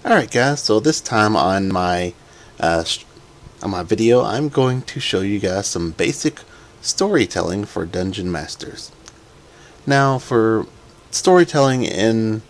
Alright guys, so this time uh, on my video I'm going to show you guys some basic storytelling for Dungeon Masters. Now for storytelling in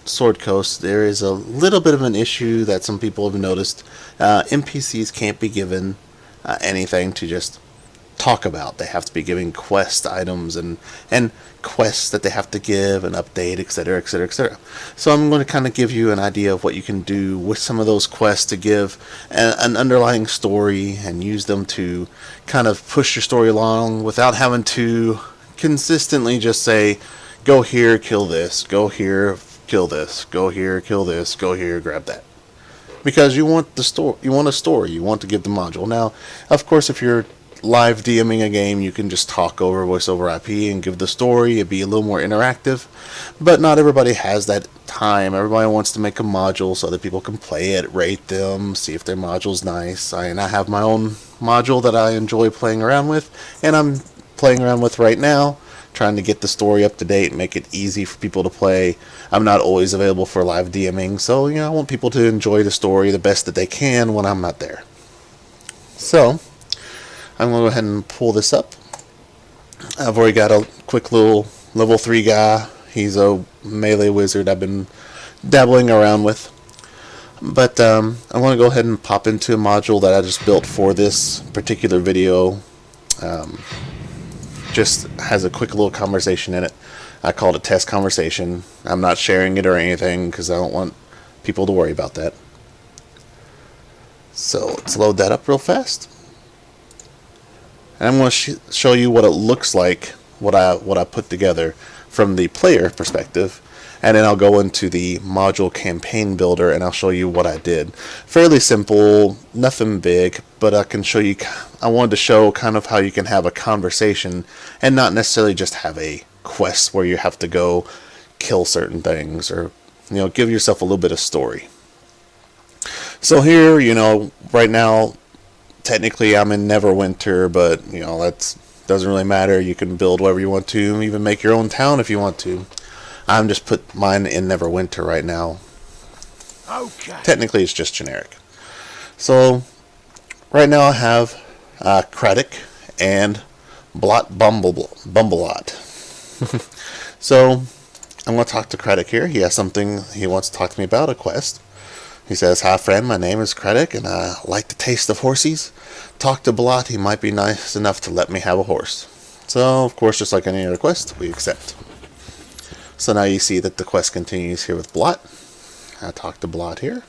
Sword Coast, there is a little bit of an issue that some people have noticed. NPCs can't be given anything to just talk about. They have to be giving quest items and quests that they have to give and update, etc., etc., etc. So I'm going to kind of give you an idea of what you can do with some of those quests to give an underlying story and use them to kind of push your story along without having to consistently just say, go here, kill this, go here, kill this, go here, kill this, go here, grab that. Because you want the story, you want a story, you want to give the module. Now, of course, if you're live DMing a game, you can just talk over voice over IP and give the story. It'd be a little more interactive, but not everybody has that time. Everybody wants to make a module so that people can play it, rate them, see if their module's nice. I have my own module that I enjoy playing around with, and I'm playing around with right now, trying to get the story up to date, make it easy for people to play. I'm not always available for live DMing, so I want people to enjoy the story the best that they can when I'm not there. So I'm going to go ahead and pull this up. I've already got a quick little level 3 guy. He's a melee wizard I've been dabbling around with. But I want to go ahead and pop into a module that I just built for this particular video. Just has a quick little conversation in it. I called it test conversation. I'm not sharing it or anything because I don't want people to worry about that. So let's load that up real fast. And I'm going to show you what it looks like, what I put together from the player perspective, and then I'll go into the module campaign builder and I'll show you what I did. Fairly simple, nothing big, but I can show you. I wanted to show kind of how you can have a conversation and not necessarily just have a quest where you have to go kill certain things or give yourself a little bit of story. So here, right now, technically I'm in Neverwinter, but that doesn't really matter. You can build whatever you want to, even make your own town if you want to. I'm just put mine in Neverwinter right now. Okay. Technically it's just generic. So right now I have Craddock and Blot Bumbleot. So I'm going to talk to Craddock here. He has something he wants to talk to me about, a quest. He says, "Hi friend, my name is Craddock and I like the taste of horsies. Talk to Blot, he might be nice enough to let me have a horse." So of course, just like any other quest, we accept. So now you see that the quest continues here with Blot. I talk to Blot here.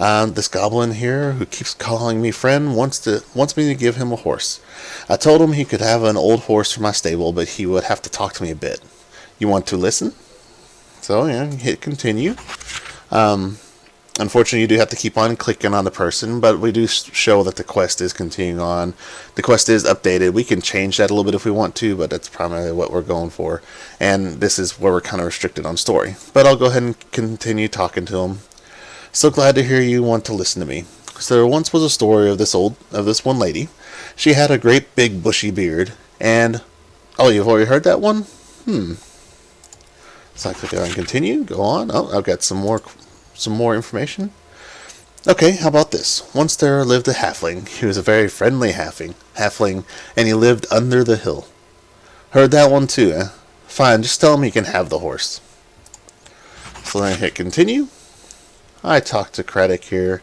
This goblin here who keeps calling me friend wants me to give him a horse. I told him he could have an old horse for my stable, but he would have to talk to me a bit. You want to listen? So hit continue. Unfortunately, you do have to keep on clicking on the person, but we do show that the quest is continuing on. The quest is updated. We can change that a little bit if we want to, but that's primarily what we're going for. And this is where we're kind of restricted on story. But I'll go ahead and continue talking to him. "So glad to hear you want to listen to me. So there once was a story of this one lady. She had a great big bushy beard, and oh, you've already heard that one? So I click on continue. Go on. Oh, I've got some more information. Okay, how about this? Once there lived a halfling. He was a very friendly halfling, and he lived under the hill." Heard that one too, eh? Fine, just tell him he can have the horse. So then I hit continue. I talked to Craddock here,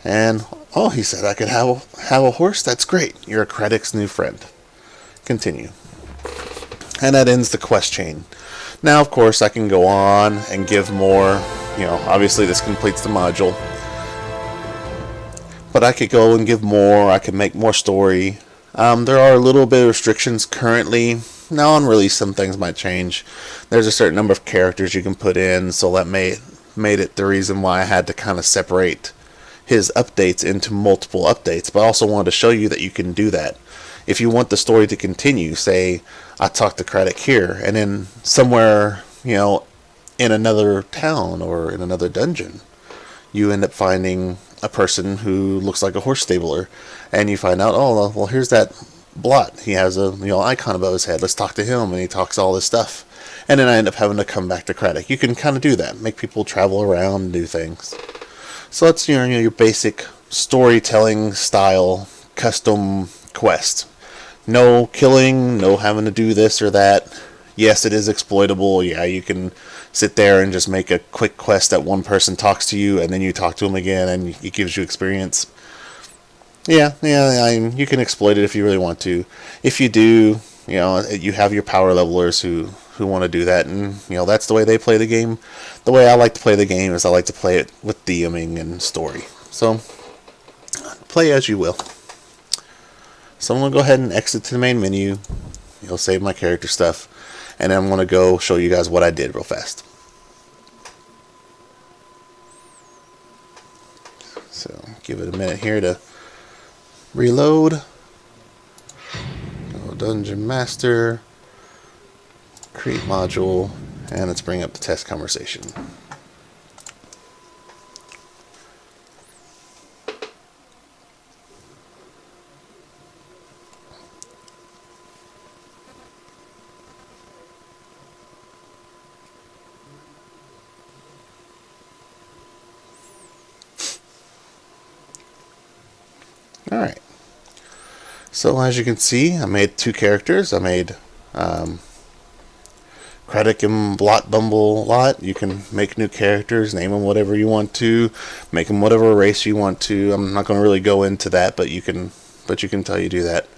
and oh, he said I could have a horse. That's great. You're Craddock's new friend. Continue. And that ends the quest chain. Now, of course, I can go on and give more. Obviously this completes the module. But I could go and give more. I could make more story. There are a little bit of restrictions currently. Now on release, some things might change. There's a certain number of characters you can put in, so that made it the reason why I had to kind of separate his updates into multiple updates. But I also wanted to show you that you can do that. If you want the story to continue, say, I talked to Craddock here, and then somewhere, in another town or in another dungeon, you end up finding a person who looks like a horse stabler, and you find out, oh, well, here's that Blot. He has a icon above his head. Let's talk to him, and he talks all this stuff. and then I end up having to come back to Craddock. You can kind of do that, make people travel around and do things. So that's your basic storytelling style custom quest. No killing, no having to do this or that. Yes, it is exploitable. Yeah, you can sit there and just make a quick quest that one person talks to you and then you talk to them again and it gives you experience. Yeah, you can exploit it if you really want to. If you do, you have your power levelers who want to do that, and that's the way they play the game. The way I like to play the game is I like to play it with DMing and story. So play as you will. So I'm going to go ahead and exit to the main menu. You'll save my character stuff, and then I'm going to go show you guys what I did real fast. So give it a minute here to reload. Go Dungeon Master, create module, and let's bring up the test conversation. Alright, so as you can see, I made two characters. I made Craddock and Blot Bumble Lot. You can make new characters, name them whatever you want to, make them whatever race you want to. I'm not going to really go into that, but you can tell you do that.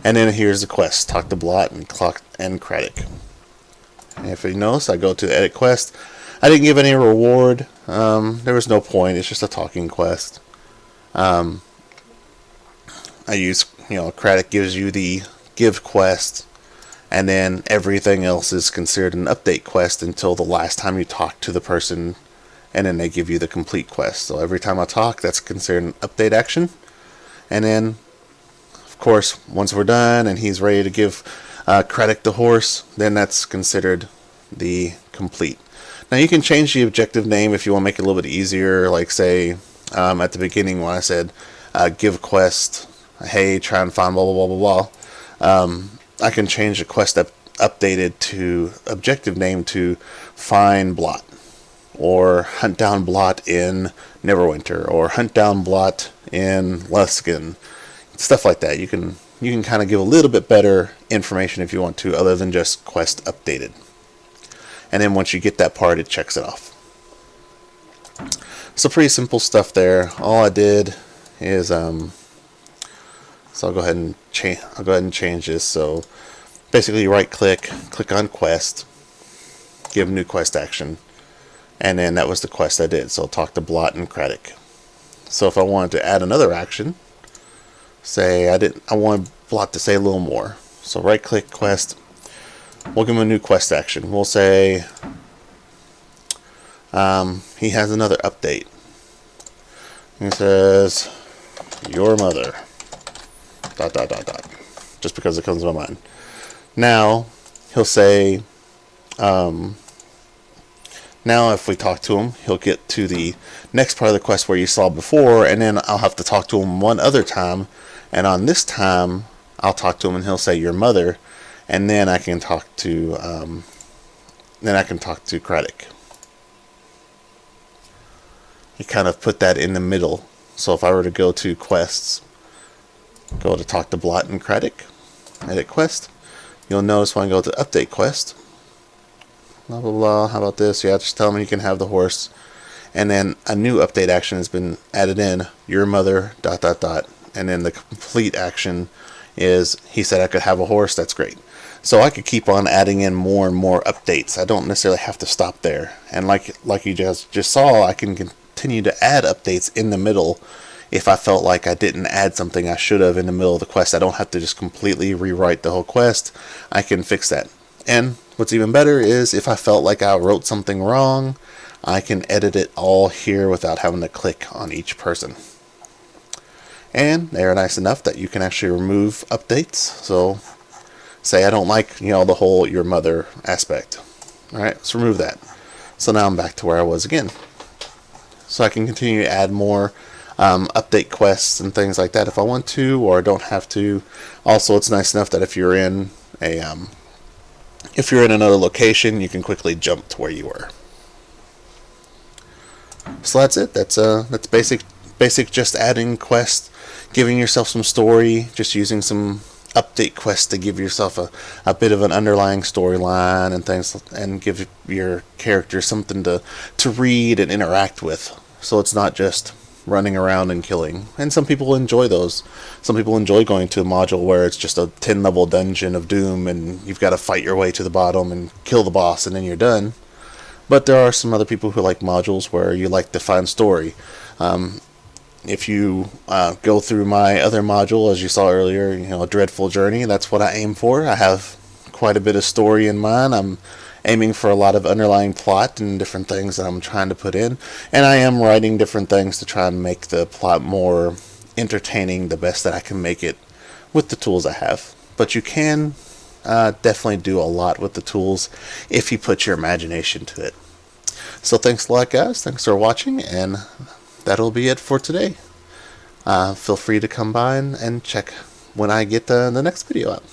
And then here's the quest: talk to Blot and Craddock. And if you notice, I go to edit quest. I didn't give any reward. There was no point. It's just a talking quest. I use, Craddock gives you the give quest, and then everything else is considered an update quest until the last time you talk to the person, and then they give you the complete quest. So every time I talk, that's considered an update action. And then, of course, once we're done and he's ready to give Craddock the horse, then that's considered the complete. Now you can change the objective name if you want to make it a little bit easier, like say at the beginning when I said give quest, hey, try and find blah blah blah blah blah. I can change the quest updated to objective name to find Blot, or hunt down Blot in Neverwinter, or hunt down Blot in Luskan, stuff like that. You can kind of give a little bit better information if you want to, other than just quest updated. And then once you get that part, it checks it off. So pretty simple stuff there. All I did is so I'll go ahead and change this. So basically, right click on quest, give new quest action, and then that was the quest I did. So I'll talk to Blot and Craddock. So if I wanted to add another action, say I want Blot to say a little more. So right click quest, we'll give him a new quest action. We'll say he has another update. He says your mother ... just because it comes to my mind. Now he'll say now if we talk to him, he'll get to the next part of the quest where you saw before, and then I'll have to talk to him one other time, and on this time I'll talk to him and he'll say your mother, and then I can talk to Craddock. He kind of put that in the middle. So if I were to go to quests, go to talk to Blot and Craddock, edit quest, you'll notice when I go to update quest, blah blah blah, how about this? Yeah, just tell him you can have the horse, and then a new update action has been added in, your mother ... and then the complete action is he said I could have a horse. That's great. So I could keep on adding in more and more updates. I don't necessarily have to stop there. And like you just saw, I can continue to add updates in the middle. If I felt like I didn't add something I should have in the middle of the quest, I don't have to just completely rewrite the whole quest. I can fix that. And what's even better is if I felt like I wrote something wrong, I can edit it all here without having to click on each person. And they're nice enough that you can actually remove updates. So say I don't like, the whole your mother aspect. Alright, let's remove that. So now I'm back to where I was again. So I can continue to add more update quests and things like that if I want to, or I don't have to. Also, it's nice enough that if you're in a if you're in another location, you can quickly jump to where you were. So that's it. That's basic just adding quests, giving yourself some story, just using some update quests to give yourself a bit of an underlying storyline and things, and give your character something to read and interact with. So it's not just running around and killing. And some people enjoy those. Some people enjoy going to a module where it's just a 10 level dungeon of doom and you've got to fight your way to the bottom and kill the boss and then you're done. But there are some other people who like modules where you like to find story. If you go through my other module, as you saw earlier, Dreadful Journey, that's what I aim for. I have quite a bit of story in mind. I'm aiming for a lot of underlying plot and different things that I'm trying to put in. And I am writing different things to try and make the plot more entertaining, the best that I can make it with the tools I have. But you can definitely do a lot with the tools if you put your imagination to it. So thanks a lot, guys. Thanks for watching, and that'll be it for today. Feel free to come by and check when I get the next video out.